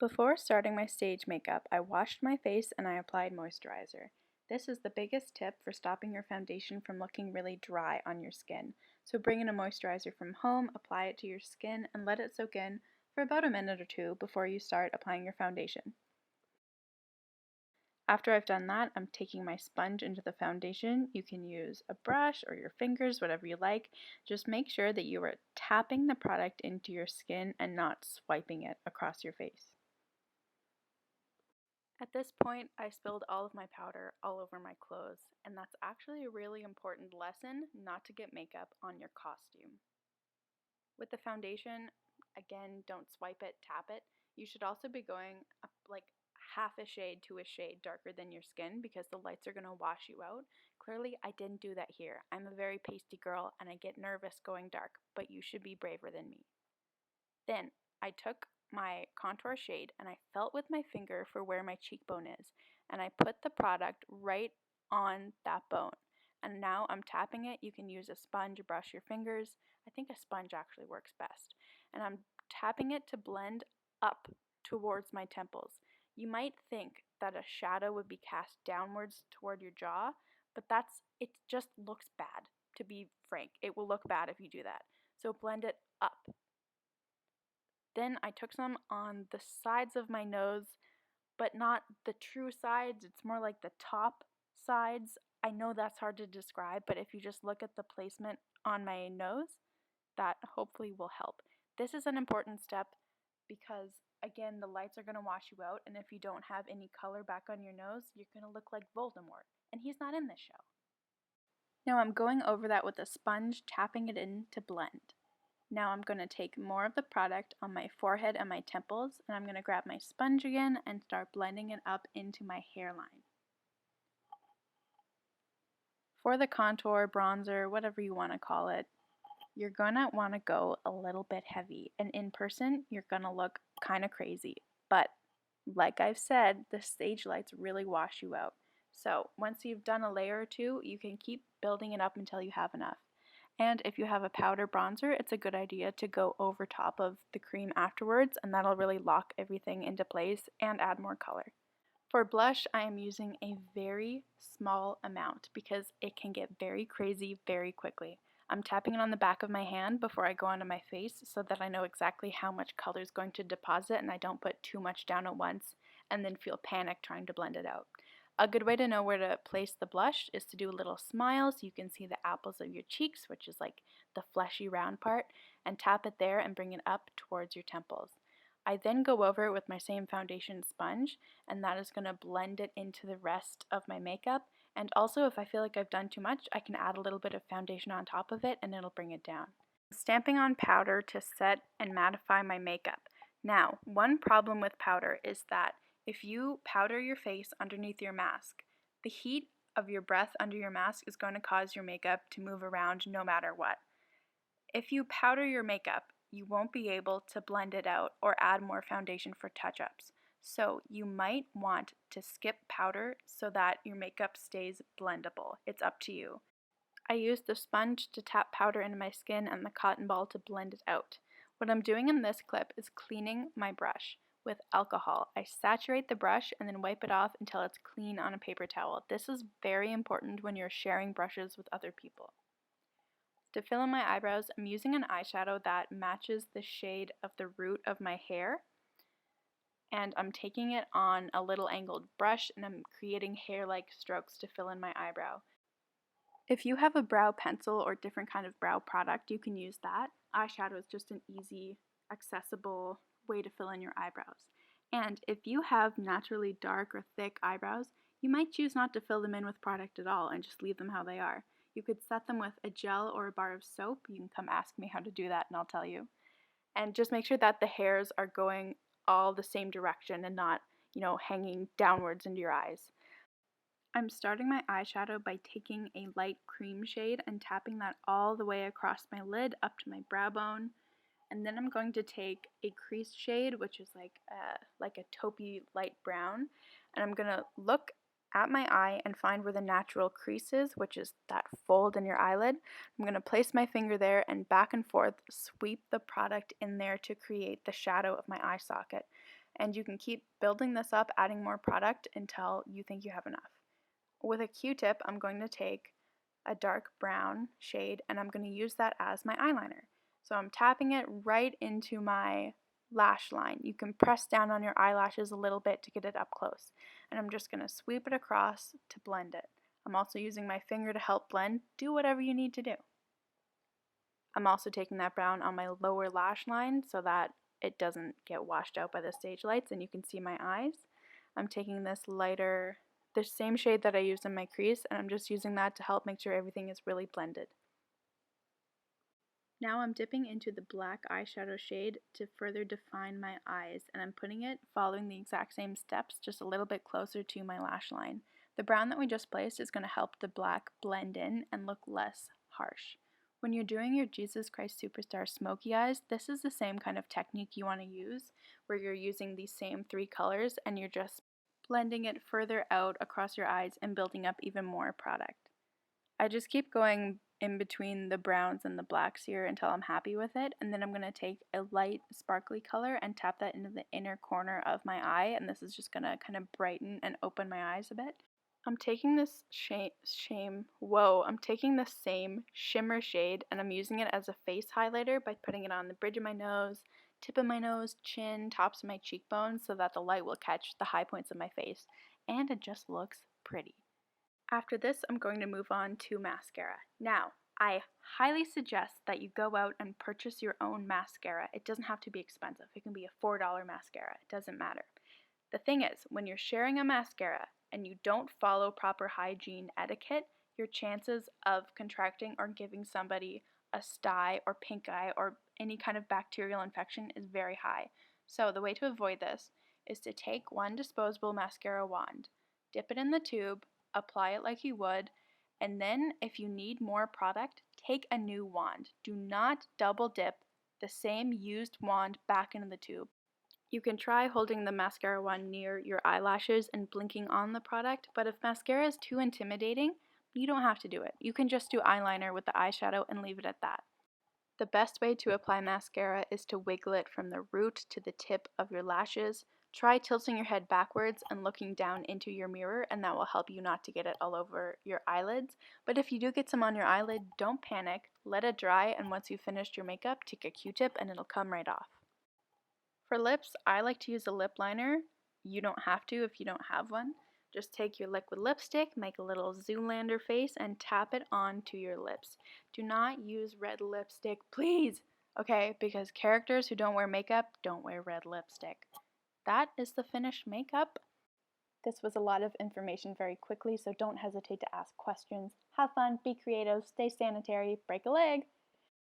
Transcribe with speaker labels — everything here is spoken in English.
Speaker 1: Before starting my stage makeup, I washed my face and I applied moisturizer. This is the biggest tip for stopping your foundation from looking really dry on your skin. So bring in a moisturizer from home, apply it to your skin, and let it soak in for about a minute or two before you start applying your foundation. After I've done that, I'm taking my sponge into the foundation. You can use a brush or your fingers, whatever you like. Just make sure that you are tapping the product into your skin and not swiping it across your face. At this point, I spilled all of my powder all over my clothes, and that's actually a really important lesson not to get makeup on your costume. With the foundation, again, don't swipe it, tap it. You should also be going up like half a shade to a shade darker than your skin because the lights are going to wash you out. Clearly, I didn't do that here. I'm a very pasty girl and I get nervous going dark, but you should be braver than me. Then I took my contour shade and I felt with my finger for where my cheekbone is, and I put the product right on that bone. And now I'm tapping it. You can use a sponge or brush your fingers. I think a sponge actually works best. And I'm tapping it to blend up towards my temples. You might think that a shadow would be cast downwards toward your jaw, but it just looks bad, to be frank. It will look bad if you do that. So blend it up. Then I took some on the sides of my nose, but not the true sides. It's more like the top sides. I know that's hard to describe, but if you just look at the placement on my nose, that hopefully will help. This is an important step because, again, the lights are going to wash you out, and if you don't have any color back on your nose, you're going to look like Voldemort, and he's not in this show. Now I'm going over that with a sponge, tapping it in to blend. Now I'm going to take more of the product on my forehead and my temples, and I'm going to grab my sponge again and start blending it up into my hairline. For the contour, bronzer, whatever you want to call it, you're going to want to go a little bit heavy, and in person you're going to look kind of crazy, but like I've said, the stage lights really wash you out. So once you've done a layer or two, you can keep building it up until you have enough. And if you have a powder bronzer, it's a good idea to go over top of the cream afterwards, and that'll really lock everything into place and add more color. For blush, I am using a very small amount because it can get very crazy very quickly. I'm tapping it on the back of my hand before I go onto my face so that I know exactly how much color is going to deposit and I don't put too much down at once and then feel panicked trying to blend it out. A good way to know where to place the blush is to do a little smile so you can see the apples of your cheeks, which is like the fleshy round part, and tap it there and bring it up towards your temples. I then go over it with my same foundation sponge, and that is going to blend it into the rest of my makeup. And also, if I feel like I've done too much, I can add a little bit of foundation on top of it and it'll bring it down. Stamping on powder to set and mattify my makeup. Now, one problem with powder is that if you powder your face underneath your mask, the heat of your breath under your mask is going to cause your makeup to move around no matter what. If you powder your makeup, you won't be able to blend it out or add more foundation for touch-ups. So you might want to skip powder so that your makeup stays blendable. It's up to you. I use the sponge to tap powder into my skin and the cotton ball to blend it out. What I'm doing in this clip is cleaning my brush with alcohol. I saturate the brush and then wipe it off until it's clean on a paper towel. This is very important when you're sharing brushes with other people. To fill in my eyebrows, I'm using an eyeshadow that matches the shade of the root of my hair, and I'm taking it on a little angled brush and I'm creating hair-like strokes to fill in my eyebrow. If you have a brow pencil or different kind of brow product, you can use that. Eyeshadow is just an easy, accessible way to fill in your eyebrows. And if you have naturally dark or thick eyebrows, you might choose not to fill them in with product at all and just leave them how they are. You could set them with a gel or a bar of soap. You can come ask me how to do that and I'll tell you. And just make sure that the hairs are going all the same direction and not, hanging downwards into your eyes. I'm starting my eyeshadow by taking a light cream shade and tapping that all the way across my lid up to my brow bone. And then I'm going to take a crease shade, which is like a taupey light brown, and I'm going to look at my eye and find where the natural crease is, which is that fold in your eyelid. I'm going to place my finger there and back and forth sweep the product in there to create the shadow of my eye socket. And you can keep building this up, adding more product until you think you have enough. With a Q-tip, I'm going to take a dark brown shade and I'm going to use that as my eyeliner. So I'm tapping it right into my lash line. You can press down on your eyelashes a little bit to get it up close. And I'm just going to sweep it across to blend it. I'm also using my finger to help blend. Do whatever you need to do. I'm also taking that brown on my lower lash line so that it doesn't get washed out by the stage lights and you can see my eyes. I'm taking this lighter, the same shade that I used in my crease, and I'm just using that to help make sure everything is really blended. Now I'm dipping into the black eyeshadow shade to further define my eyes, and I'm putting it following the exact same steps, just a little bit closer to my lash line. The brown that we just placed is going to help the black blend in and look less harsh. When you're doing your Jesus Christ Superstar smoky eyes, this is the same kind of technique you want to use, where you're using these same 3 colors and you're just blending it further out across your eyes and building up even more product. I just keep going in between the browns and the blacks here until I'm happy with it, and then I'm going to take a light sparkly color and tap that into the inner corner of my eye, and this is just going to kind of brighten and open my eyes a bit. I'm taking this I'm taking the same shimmer shade and I'm using it as a face highlighter by putting it on the bridge of my nose, tip of my nose, chin, tops of my cheekbones so that the light will catch the high points of my face, and it just looks pretty. After this, I'm going to move on to mascara. Now, I highly suggest that you go out and purchase your own mascara. It doesn't have to be expensive. It can be a $4 mascara. It doesn't matter. The thing is, when you're sharing a mascara and you don't follow proper hygiene etiquette, your chances of contracting or giving somebody a sty or pink eye or any kind of bacterial infection is very high. So the way to avoid this is to take one disposable mascara wand, dip it in the tube, apply it like you would, and then if you need more product, take a new wand. Do not double dip the same used wand back into the tube. You can try holding the mascara wand near your eyelashes and blinking on the product, but if mascara is too intimidating, you don't have to do it. You can just do eyeliner with the eyeshadow and leave it at that. The best way to apply mascara is to wiggle it from the root to the tip of your lashes. Try tilting your head backwards and looking down into your mirror, and that will help you not to get it all over your eyelids. But if you do get some on your eyelid, don't panic. Let it dry, and once you've finished your makeup, take a Q-tip and it'll come right off. For lips, I like to use a lip liner. You don't have to if you don't have one. Just take your liquid lipstick, make a little Zoolander face, and tap it onto your lips. Do not use red lipstick, please, okay? Because characters who don't wear makeup don't wear red lipstick. That is the finished makeup. This was a lot of information very quickly, so don't hesitate to ask questions. Have fun, be creative, stay sanitary, break a leg.